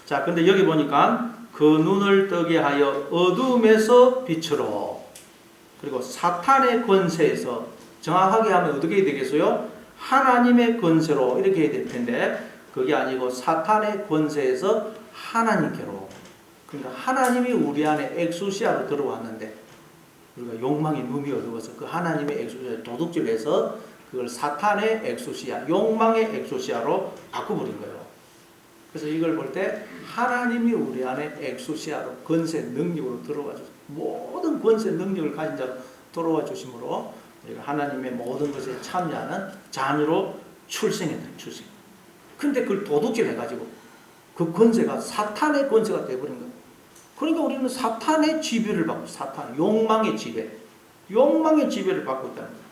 자, 근데 여기 보니까 그 눈을 뜨게 하여 어둠에서 빛으로 그리고 사탄의 권세에서 정확하게 하면 어떻게 되겠어요? 하나님의 권세로 이렇게 해야 될 텐데 그게 아니고 사탄의 권세에서 하나님께로 그러니까 하나님이 우리 안에 엑수시아로 들어왔는데 우리가 욕망이 너무 어두워서 그 하나님의 엑수시아 도둑질해서 그걸 사탄의 엑수시아, 욕망의 엑수시아로 바꿔버린 거예요. 그래서 이걸 볼 때 하나님이 우리 안에 엑수시아로 권세, 능력으로 들어와서 모든 권세 능력을 가진 자로 돌아와 주심으로 우리가 하나님의 모든 것에 참여하는 자녀로 출생했다. 출생. 근데 그걸 도둑질 해가지고 그 권세가 사탄의 권세가 되어버린 거예요. 그러니까 우리는 사탄의 지배를 받고 욕망의 지배를 받고 있다는 거예요.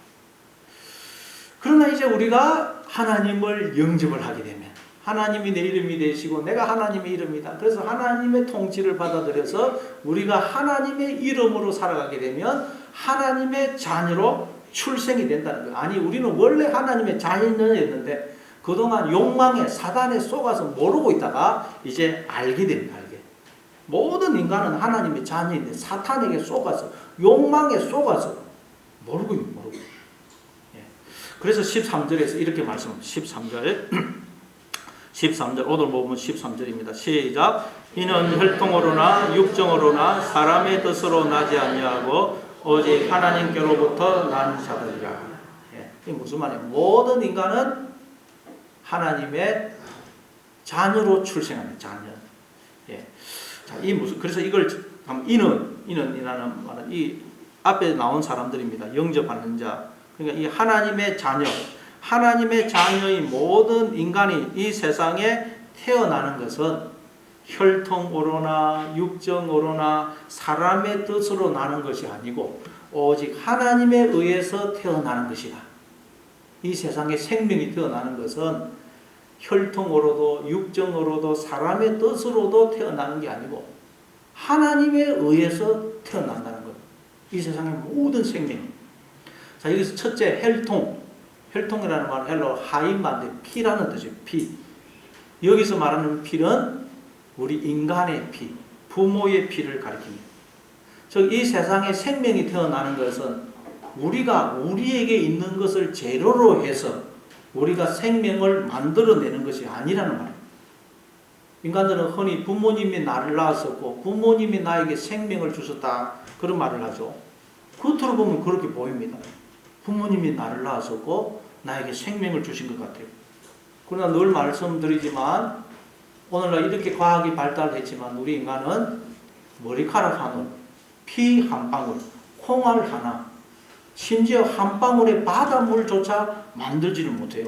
그러나 이제 우리가 하나님을 영접을 하게 되면 하나님이 내 이름이 되시고 내가 하나님의 이름이다. 그래서 하나님의 통치를 받아들여서 우리가 하나님의 이름으로 살아가게 되면 하나님의 자녀로 출생이 된다는 거예요. 아니 우리는 원래 하나님의 자녀였는데 그동안 욕망에 사단에 속아서 모르고 있다가 이제 알게 됩니다. 모든 인간은 하나님의 자녀인데 사탄에게 속아서 욕망에 속아서 모르고 있는 모르고. 예. 그래서 13절에서 이렇게 말씀합니다. 13절 오늘 보면 13절입니다. 시작. 이는 혈통으로나 육정으로나 사람의 뜻으로 나지 아니하고 오직 하나님께로부터 난 자들이라. 예. 이게 무슨 말이에요? 모든 인간은 하나님의 자녀로 출생합니다. 자녀. 예. 자, 그래서 이걸 이는이라는 말은 이 앞에 나온 사람들입니다. 영접하는 자. 그러니까 이 하나님의 자녀의 모든 인간이 이 세상에 태어나는 것은 혈통으로나 육정으로나 사람의 뜻으로 나는 것이 아니고 오직 하나님에 의해서 태어나는 것이다. 이 세상에 생명이 태어나는 것은 혈통으로도 육정으로도 사람의 뜻으로도 태어나는 게 아니고 하나님에 의해서 태어난다는 거예요. 이 세상의 모든 생명. 자, 여기서 첫째 혈통이라는 말은 헬로 하임반데 피라는 뜻이에요. 피. 여기서 말하는 피는 우리 인간의 피, 부모의 피를 가리킵니다. 즉 이 세상에 생명이 태어나는 것은 우리에게 있는 것을 재료로 해서 우리가 생명을 만들어내는 것이 아니라는 말이에요. 인간들은 흔히 부모님이 나를 낳았었고 부모님이 나에게 생명을 주셨다 그런 말을 하죠. 겉으로 보면 그렇게 보입니다. 부모님이 나를 낳았었고 나에게 생명을 주신 것 같아요. 그러나 늘 말씀드리지만 오늘날 이렇게 과학이 발달했지만 우리 인간은 머리카락 한 올, 피 한 방울, 콩알 하나 심지어 한 방울의 바닷물조차 만들지를 못해요.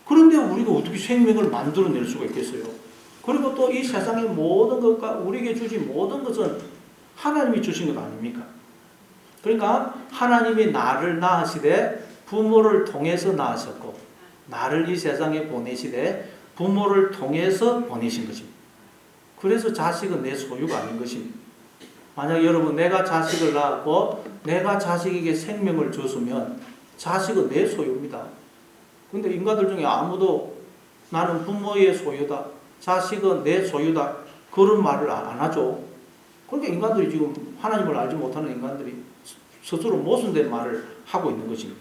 그런데 우리가 어떻게 생명을 만들어낼 수가 있겠어요? 그리고 또 이 세상의 모든 것과 우리에게 주신 모든 것은 하나님이 주신 것 아닙니까? 그러니까 하나님이 나를 낳으시되 부모를 통해서 낳으셨고 나를 이 세상에 보내시되 부모를 통해서 보내신 것입니다. 그래서 자식은 내 소유가 아닌 것입니다. 만약 여러분 내가 자식을 낳았고 내가 자식에게 생명을 줬으면 자식은 내 소유입니다. 근데 인간들 중에 아무도 나는 부모의 소유다, 자식은 내 소유다 그런 말을 안 하죠. 그러니까 인간들이 지금 하나님을 알지 못하는 인간들이 스스로 모순된 말을 하고 있는 것입니다.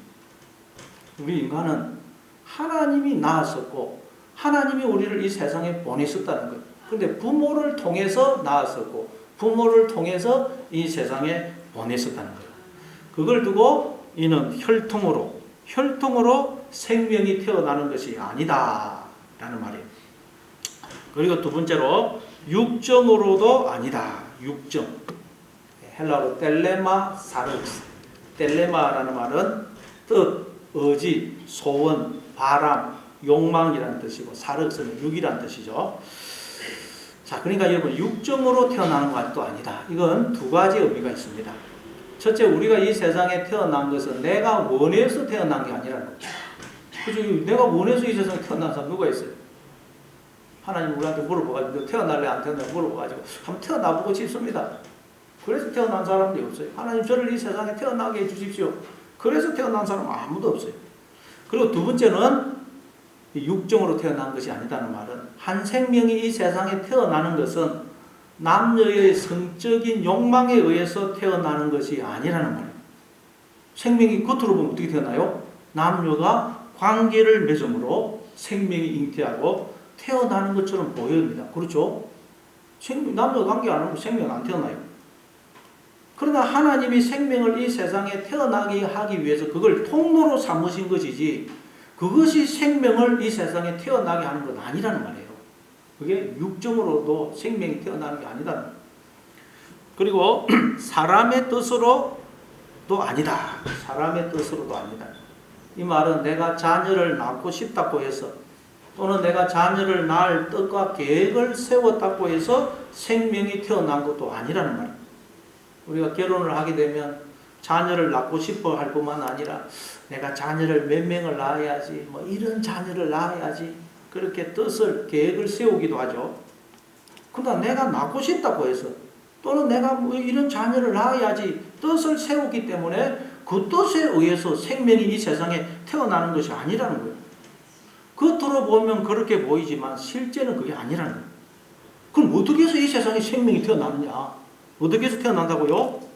우리 인간은 하나님이 낳았었고 하나님이 우리를 이 세상에 보내셨다는 거예요. 그런데 부모를 통해서 낳았었고 부모를 통해서 이 세상에 보냈었다는 거예요. 그걸 두고 이는 혈통으로 생명이 태어나는 것이 아니다 라는 말이에요. 그리고 두 번째로 육정으로도 아니다. 육정. 헬라어로 텔레마 사르스. 텔레마라는 말은 뜻, 의지, 소원, 바람, 욕망이라는 뜻이고 사르스는 육이라는 뜻이죠. 자, 그러니까 여러분 육정으로 태어나는 것도 아니다. 이건 두 가지 의미가 있습니다. 첫째, 우리가 이 세상에 태어난 것은 내가 원해서 태어난 게 아니라는 거죠. 그죠? 내가 원해서 이 세상에 태어난 사람 누가 있어요? 하나님 우리한테 물어봐가지고 태어날래 안 태어날래 물어봐가지고 한번 태어나보고 싶습니다. 그래서 태어난 사람들이 없어요. 하나님 저를 이 세상에 태어나게 해주십시오. 그래서 태어난 사람 아무도 없어요. 그리고 두 번째는 육정으로 태어난 것이 아니다는 말은 한 생명이 이 세상에 태어나는 것은 남녀의 성적인 욕망에 의해서 태어나는 것이 아니라는 말이에요. 생명이 겉으로 보면 어떻게 태어나요? 남녀가 관계를 맺음으로 생명이 잉태하고 태어나는 것처럼 보입니다. 그렇죠? 남녀가 관계 안 하면 생명은 안 태어나요. 그러나 하나님이 생명을 이 세상에 태어나게 하기 위해서 그걸 통로로 삼으신 것이지 그것이 생명을 이 세상에 태어나게 하는 건 아니라는 말이에요. 그게 육정으로도 생명이 태어나는 게 아니다는 거예요. 그리고 사람의 뜻으로도 아니다. 사람의 뜻으로도 아니다. 이 말은 내가 자녀를 낳고 싶다고 해서 또는 내가 자녀를 낳을 뜻과 계획을 세웠다고 해서 생명이 태어난 것도 아니라는 말입니다. 우리가 결혼을 하게 되면 자녀를 낳고 싶어 할 뿐만 아니라 내가 자녀를 몇 명을 낳아야지, 뭐 이런 자녀를 낳아야지, 그렇게 뜻을, 계획을 세우기도 하죠. 그러니까 내가 낳고 싶다고 해서 또는 내가 뭐 이런 자녀를 낳아야지 뜻을 세우기 때문에 그 뜻에 의해서 생명이 이 세상에 태어나는 것이 아니라는 거예요. 겉으로 보면 그렇게 보이지만 실제는 그게 아니라는 거예요. 그럼 어떻게 해서 이 세상에 생명이 태어나느냐? 어떻게 해서 태어난다고요?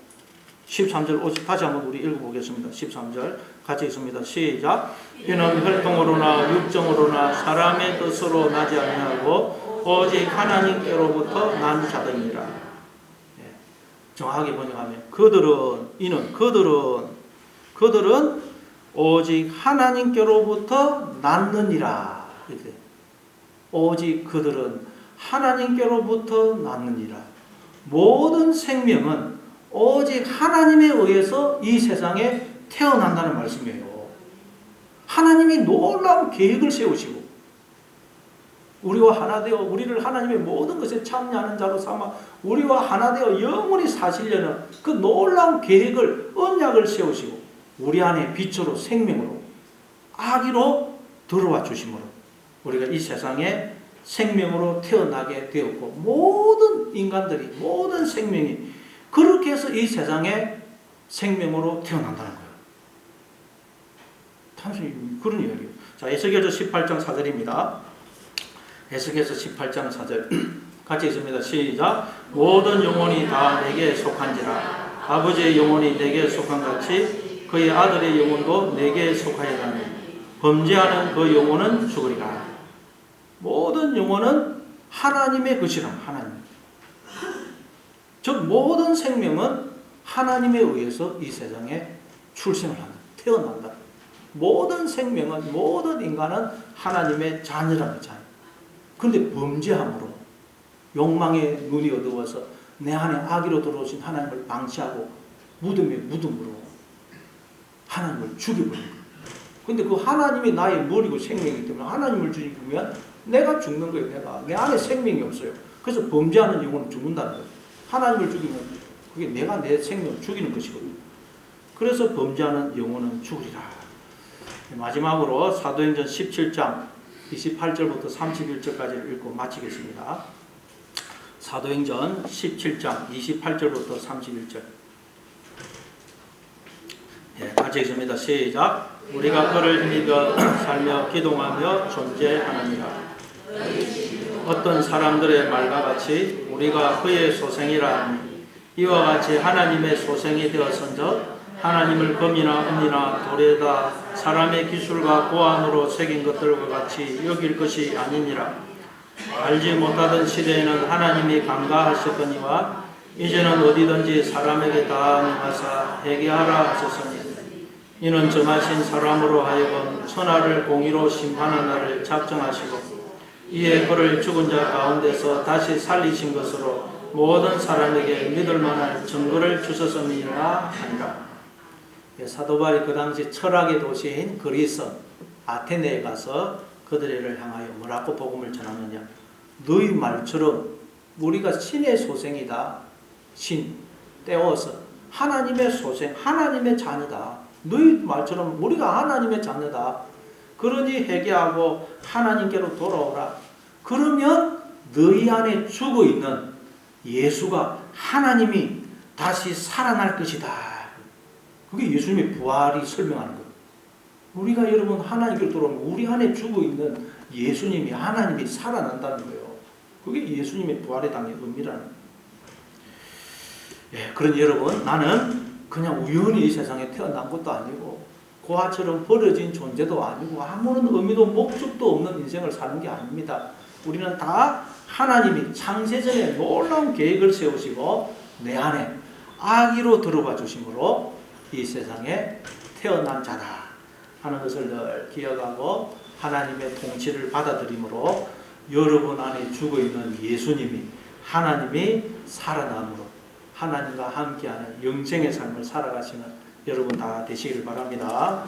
13절 다시 한번 우리 읽어보겠습니다. 13절 같이 읽습니다. 시작. 이는 혈통으로나 육정으로나 사람의 뜻으로 나지 아니하고 오직 하나님께로부터 난 자들이라. 정확하게 번역하면 그들은 오직 하나님께로부터 났느니라. 이렇게. 오직 그들은 하나님께로부터 났느니라. 모든 생명은 오직 하나님에 의해서 이 세상에 태어난다는 말씀이에요. 하나님이 놀라운 계획을 세우시고 우리와 하나 되어 우리를 하나님의 모든 것에 참여하는 자로 삼아 우리와 하나 되어 영원히 사시려는 그 놀라운 계획을, 언약을 세우시고 우리 안에 빛으로 생명으로 아기로 들어와 주심으로 우리가 이 세상에 생명으로 태어나게 되었고 모든 인간들이, 모든 생명이 그렇게 해서 이 세상에 생명으로 태어난다는 거예요. 단순히 그런 이야기예요. 자, 에스겔서 18장 4절입니다. 에스겔서 18장 4절 같이 읽습니다. 시작. 모든 영혼이 다 내게 속한지라 아버지의 영혼이 내게 속한 같이 그의 아들의 영혼도 내게 속하여라니 범죄하는 그 영혼은 죽으리라. 모든 영혼은 하나님의 것이라. 하나님. 즉 모든 생명은 하나님에 의해서 이 세상에 출생을 한다. 태어난다. 모든 생명은, 모든 인간은 하나님의 자녀라는 자녀. 그런데 범죄함으로 욕망의 눈이 어두워서 내 안에 악의로 들어오신 하나님을 방치하고 무덤으로 하나님을 죽여버린 거예요. 그런데 그 하나님이 나의 머리고 생명이기 때문에 하나님을 죽이면 내가 죽는 거예요. 내 안에 생명이 없어요. 그래서 범죄하는 영혼은 죽는다는 거예요. 하나님을 죽이면 그게 내가 내 생명을 죽이는 것이거든요. 그래서 범죄하는 영혼은 죽으리라. 마지막으로 사도행전 17장 28절부터 31절까지를 읽고 마치겠습니다. 사도행전 17장 28절부터 31절. 같이 읽습니다. 시작. 우리가 그를 힘입어 살며 기동하며 존재하느니라. 어떤 사람들의 말과 같이 우리가 그의 소생이라 하니 이와 같이 하나님의 소생이 되었은즉 하나님을 금이나 은이나 돌에다 사람의 기술과 고안으로 새긴 것들과 같이 여길 것이 아니니라. 알지 못하던 시대에는 하나님이 간과하셨거니와 이제는 어디든지 사람에게 다 명하사 회개하라 하셨으니 이는 정하신 사람으로 하여금 천하를 공의로 심판한 날을 작정하시고 이에 그를 죽은 자 가운데서 다시 살리신 것으로 모든 사람에게 믿을 만한 증거를 주셨음이라 하니라. 사도 바울이 그 당시 철학의 도시인 그리스 아테네에 가서 그들을 향하여 뭐라고 복음을 전하느냐. 너희 말처럼 우리가 신의 소생이다. 신 떼어서 하나님의 소생, 하나님의 자녀다. 너희 말처럼 우리가 하나님의 자녀다. 그러니 회개하고 하나님께로 돌아오라. 그러면 너희 안에 죽어있는 예수가 하나님이 다시 살아날 것이다. 그게 예수님의 부활이 설명하는 거예요. 우리가 여러분 하나님께로 돌아오면 우리 안에 죽어있는 예수님이, 하나님이 살아난다는 거예요. 그게 예수님의 부활에 담긴 의미라는 거예요. 그러니 여러분, 나는 그냥 우연히 이 세상에 태어난 것도 아니고 고아처럼 버려진 존재도 아니고 아무런 의미도 목적도 없는 인생을 사는 게 아닙니다. 우리는 다 하나님이 창세전에 놀라운 계획을 세우시고 내 안에 아기로 들어와 주심으로 이 세상에 태어난 자다 하는 것을 늘 기억하고 하나님의 통치를 받아들임으로 여러분 안에 죽어있는 예수님이, 하나님이 살아남으로 하나님과 함께하는 영생의 삶을 살아가시는 여러분 다 되시길 바랍니다.